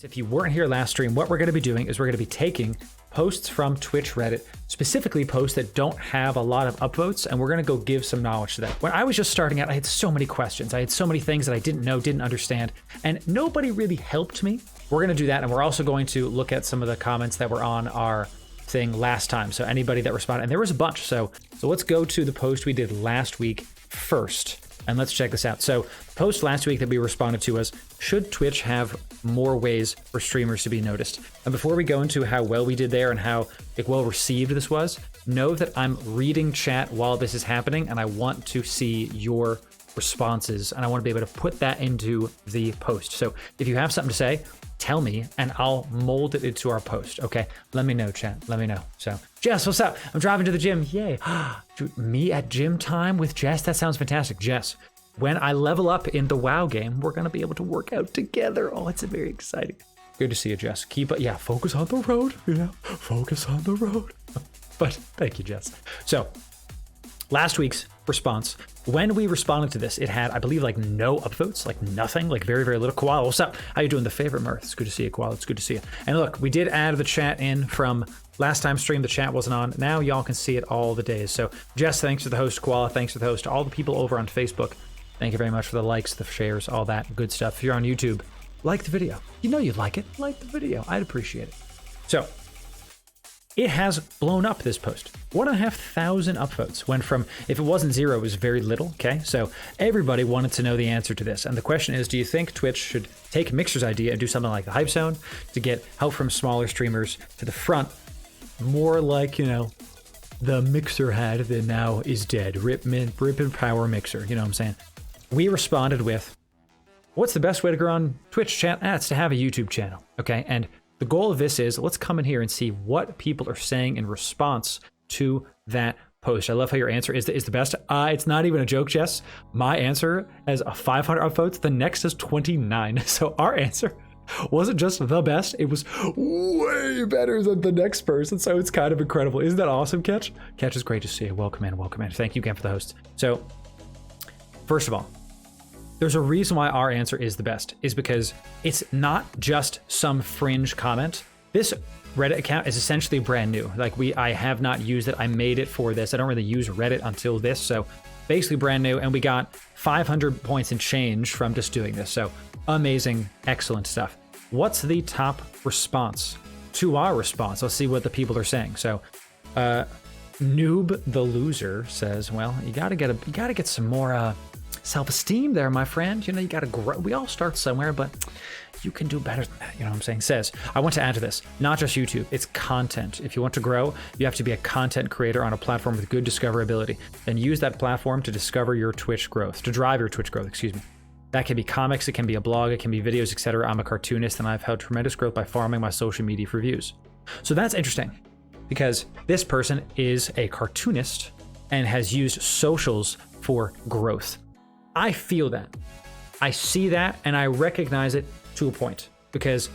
If you weren't here last stream, what we're going to be doing is we're going to be taking posts from Twitch Reddit, specifically posts that don't have a lot of upvotes, and we're going to go give some knowledge to that. When I was just starting out, I had so many questions. I had so many things that I didn't know, didn't understand, and nobody really helped me. We're going to do that, and we're also going to look at some of the comments that were on our thing last time. So anybody that responded, and there was a bunch. So let's go to the post we did last week first. And let's check this out. So the post last week that we responded to was, should Twitch have more ways for streamers to be noticed? And before we go into how well we did there and how well received this was, know that I'm reading chat while this is happening, and I want to see your responses, and I want to be able to put that into the post. So if you have something to say, tell me, and I'll mold it into our post. Okay, let me know, chat. Let me know. So, Jess, what's up? I'm driving to the gym. Yay. Dude, me at gym time with Jess? That sounds fantastic. Jess, when I level up in the WoW game, we're going to be able to work out together. Oh, it's very exciting. Good to see you, Jess. Keep it. Yeah, focus on the road. Focus on the road. But thank you, Jess. So, last week's response, when we responded to this, it had, I believe, like no upvotes, like nothing, like very, very little. Koala, what's up? How you doing? The favorite Mirth. It's good to see you, Koala. It's good to see you. And look, we did add the chat in from last time stream. The chat wasn't on. Now y'all can see it all the days. So Jess, thanks to the host. Koala, thanks to the host. All the people over on Facebook, thank you very much for the likes, the shares, all that good stuff. If you're on YouTube, like the video. You know you'd like it. Like the video. I'd appreciate it. So it has blown up, this post. 1,500 upvotes. Went from, if it wasn't zero, it was very little, okay? So everybody wanted to know the answer to this. And the question is, do you think Twitch should take Mixer's idea and do something like the Hype Zone to get help from smaller streamers to the front? More like, you know, the Mixer had that now is dead. Rip and power Mixer, you know what I'm saying? We responded with, what's the best way to grow on Twitch chat? It's to have a YouTube channel, okay? And the goal of this is, let's come in here and see what people are saying in response to that post. I love how your answer is the best. It's not even a joke, Jess. My answer has a 500 upvotes. The next is 29. So our answer wasn't just the best. It was way better than the next person. So it's kind of incredible. Isn't that awesome, Catch? Catch, is great to see you. Welcome in, welcome in. Thank you again for the host. So first of all, there's a reason why our answer is the best, is because it's not just some fringe comment. This Reddit account is essentially brand new. Like I have not used it. I made it for this. I don't really use Reddit until this. So basically brand new. And we got 500 points and change from just doing this. So amazing, excellent stuff. What's the top response to our response? Let's see what the people are saying. So Noob the Loser says, well, you gotta get some more self-esteem there, my friend. You know, you gotta grow. We all start somewhere, but you can do better than that. You know what I'm saying? Says, I want to add to this, not just YouTube, it's content. If you want to grow, you have to be a content creator on a platform with good discoverability. Then use that platform to discover your Twitch growth, to drive your Twitch growth, excuse me. That can be comics, it can be a blog, it can be videos, etc. I'm a cartoonist and I've had tremendous growth by farming my social media for views. So that's interesting because this person is a cartoonist and has used socials for growth. I feel that. I see that and I recognize it to a point, because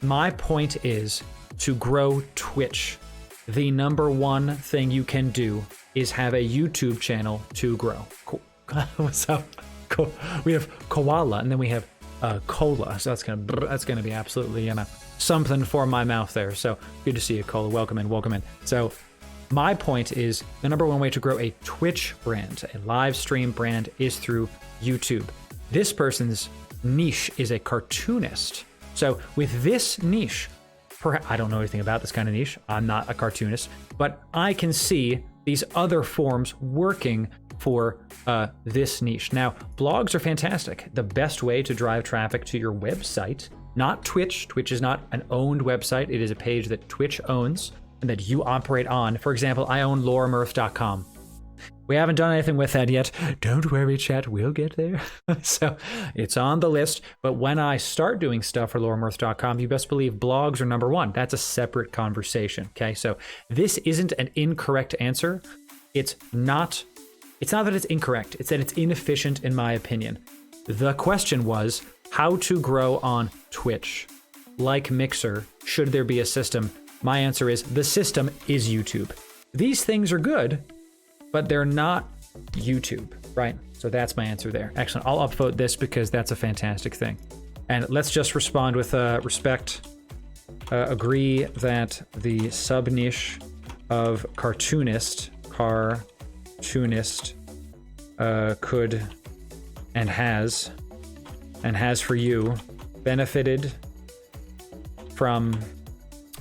my point is to grow Twitch. The number one thing you can do is have a YouTube channel to grow. Cool. What's up? Cool. We have Koala and then we have Cola. So that's gonna be absolutely, you know, something for my mouth there. So good to see you, Cola. Welcome in, welcome in. So my point is the number one way to grow a Twitch brand, a live stream brand, is through YouTube. This person's niche is a cartoonist. So with this niche, I don't know anything about this kind of niche. I'm not a cartoonist, but I can see these other forms working for this niche. Now, blogs are fantastic. The best way to drive traffic to your website, not Twitch. Twitch is not an owned website. It is a page that Twitch owns and that you operate on. For example, I own loremirth.com. We haven't done anything with that yet. Don't worry, chat, we'll get there. So it's on the list. But when I start doing stuff for loremirth.com, you best believe blogs are number one. That's a separate conversation. Okay, so this isn't an incorrect answer. It's not that it's incorrect. It's that it's inefficient in my opinion. The question was how to grow on Twitch. Like Mixer, should there be a system? My answer is the system is YouTube. These things are good, but they're not YouTube, right? So that's my answer there. Excellent. I'll upvote this because that's a fantastic thing. And let's just respond with respect. Agree that the sub niche of cartoonist could and has for you benefited from,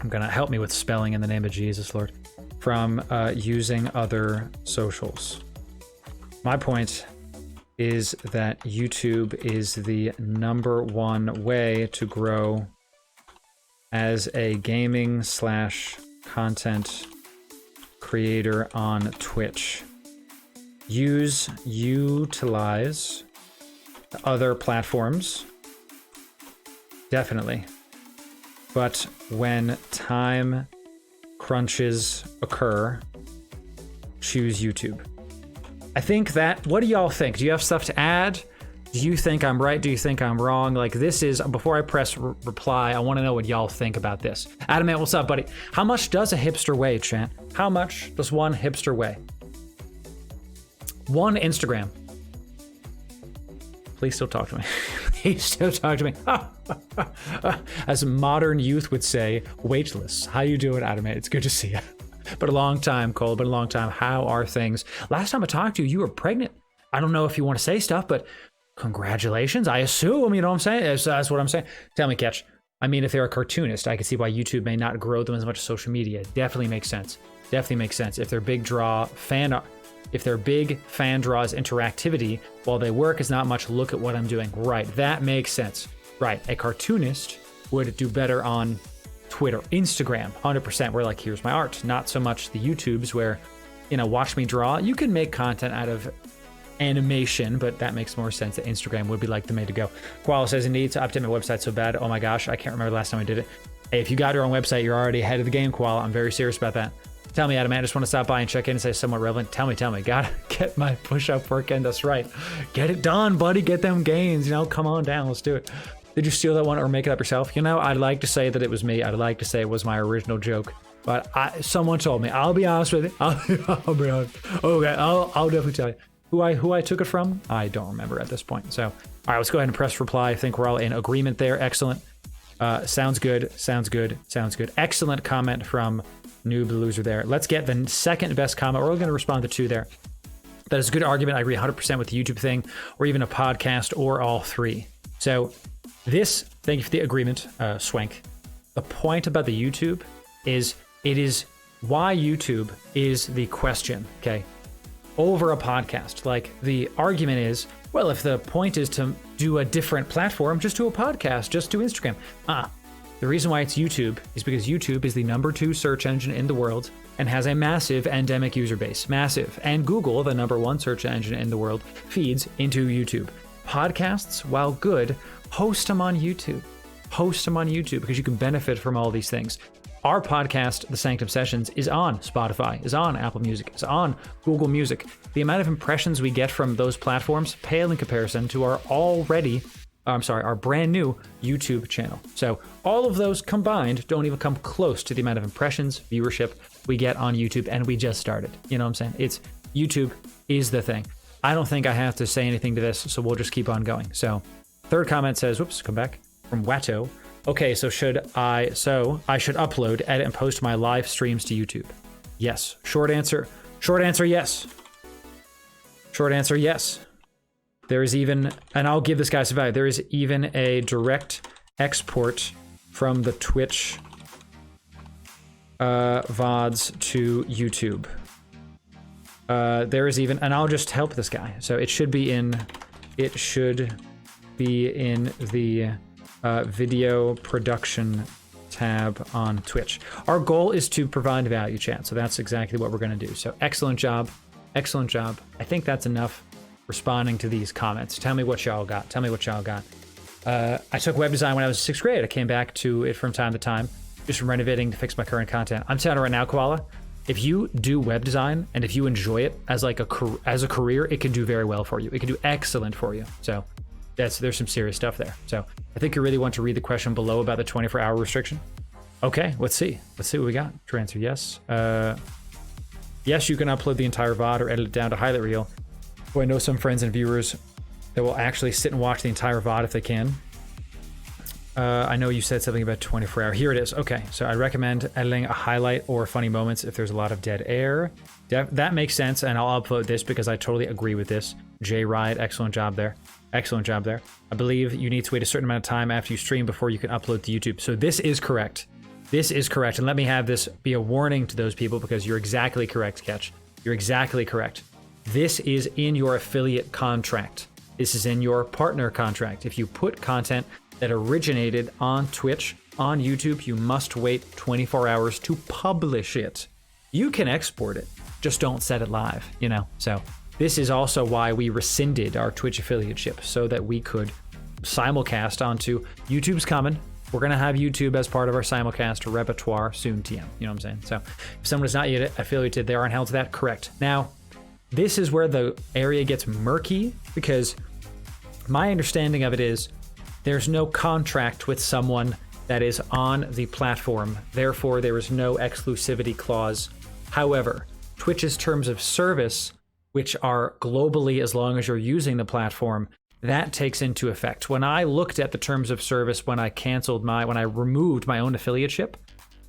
I'm gonna help me with spelling in the name of Jesus, Lord, from using other socials. My point is that YouTube is the #1 way to grow as a gaming / content creator on Twitch. Utilize other platforms, definitely. But when time crunches occur, choose YouTube. I think that, what do y'all think? Do you have stuff to add? Do you think I'm right? Do you think I'm wrong? Like, this is, before I press reply, I want to know what y'all think about this. Adamant, what's up, buddy? How much does a hipster weigh, chat? How much does one hipster weigh? One Instagram. Please still talk to me. Please still talk to me. As modern youth would say, weightless. How you doing, Adamant? It's good to see you. But a long time, Cole, but a long time. How are things? Last time I talked to you, you were pregnant. I don't know if you want to say stuff, but congratulations, I assume, you know what I'm saying? That's what I'm saying. Tell me, Catch. I mean, if they're a cartoonist, I can see why YouTube may not grow them as much as social media. Definitely makes sense. Definitely makes sense. If their big fan draws interactivity while they work is not much, look at what I'm doing. Right, that makes sense. Right, a cartoonist would do better on Twitter, Instagram, 100%. We're like, here's my art. Not so much the YouTubes where, you know, watch me draw. You can make content out of animation, but that makes more sense that Instagram would be like the way to go. Koala says, I need to update my website so bad. Oh my gosh, I can't remember the last time I did it. Hey, if you got your own website, you're already ahead of the game, Koala. I'm very serious about that. Tell me, Adam, I just want to stop by and check in and say somewhat relevant. Tell me. Gotta get my push-up work in. That's right. Get it done, buddy. Get them gains. You know, come on down. Let's do it. Did you steal that one or make it up yourself? You know, I'd like to say that it was me. I'd like to say it was my original joke. But someone told me. I'll be honest with you. I'll be honest. Okay, I'll definitely tell you. Who I took it from? I don't remember at this point. So, all right, let's go ahead and press reply. I think we're all in agreement there. Excellent. Sounds good. Excellent comment from Noob the Loser there. Let's get the second best comment. We're going to respond to 2 there. That is a good argument. I agree 100% with the YouTube thing, or even a podcast, or all 3. So this, thank you for the agreement, Swank. The point about the YouTube is, it is why YouTube is the question, okay, over a podcast. Like, the argument is, well, if the point is to do a different platform, just do a podcast, just do Instagram. The reason why it's YouTube is because YouTube is the #2 search engine in the world and has a massive endemic user base. Massive. And Google, the #1 search engine in the world, feeds into YouTube. Podcasts, while good, host them on YouTube. Host them on YouTube because you can benefit from all these things. Our podcast, The Sanctum Sessions, is on Spotify, is on Apple Music, is on Google Music. The amount of impressions we get from those platforms pale in comparison to our our brand new YouTube channel. So all of those combined don't even come close to the amount of impressions, viewership we get on YouTube, and we just started. You know what I'm saying? It's YouTube is the thing. I don't think I have to say anything to this, so we'll just keep on going. So third comment says, whoops, come back, from Watto. Okay, so I should upload, edit, and post my live streams to YouTube. Yes. Short answer, yes. Short answer, yes. There is even, and I'll give this guy some value, there is even a direct export from the Twitch VODs to YouTube. There is even, and I'll just help this guy. So it should be in the video production tab on Twitch. Our goal is to provide value, chat. So that's exactly what we're going to do. So excellent job. Excellent job. I think that's enough responding to these comments. Tell me what y'all got. I took web design when I was in 6th grade. I came back to it from time to time, just from renovating to fix my current content. I'm telling you right now, Koala, if you do web design and if you enjoy it as like as a career, it can do very well for you. It can do excellent for you. So there's some serious stuff there. So I think you really want to read the question below about the 24-hour restriction. Okay, let's see what we got. True answer, yes. Yes, you can upload the entire VOD or edit it down to highlight reel. Well, I know some friends and viewers that will actually sit and watch the entire VOD if they can. I know you said something about 24-hour. Here it is. Okay, so I recommend editing a highlight or funny moments if there's a lot of dead air. That makes sense, and I'll upload this because I totally agree with this. J Riot, excellent job there. Excellent job there. I believe you need to wait a certain amount of time after you stream before you can upload to YouTube. So this is correct. This is correct, and let me have this be a warning to those people because you're exactly correct, Catch. You're exactly correct. This is in your affiliate contract. This is in your partner contract. If you put content that originated on Twitch, on YouTube, you must wait 24 hours to publish it. You can export it, just don't set it live, you know? So this is also why we rescinded our Twitch affiliateship so that we could simulcast onto YouTube's coming. We're going to have YouTube as part of our simulcast repertoire soon, TM. You know what I'm saying? So if someone is not yet affiliated, they aren't held to that. Correct. Now, this is where the area gets murky because my understanding of it is there's no contract with someone that is on the platform. Therefore, there is no exclusivity clause. However, Twitch's terms of service, which are globally as long as you're using the platform, that takes into effect. When I looked at the terms of service, when I removed my own affiliateship,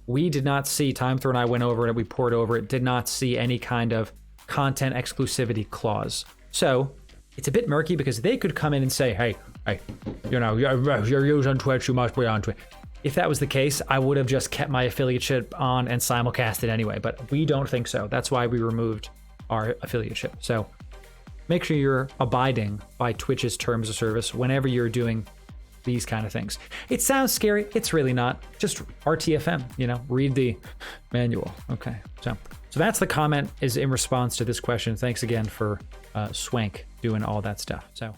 we did not see, Timethrow and I went over it, we poured over it, did not see any kind of content exclusivity clause. So it's a bit murky because they could come in and say, hey, you know, you're using Twitch, you must be on Twitch. If that was the case, I would have just kept my affiliateship on and simulcasted anyway, but we don't think so. That's why we removed our affiliateship. So make sure you're abiding by Twitch's terms of service whenever you're doing these kind of things. It sounds scary. It's really not. Just RTFM, you know, read the manual. Okay. So that's the comment is in response to this question. Thanks again for Swank doing all that stuff. So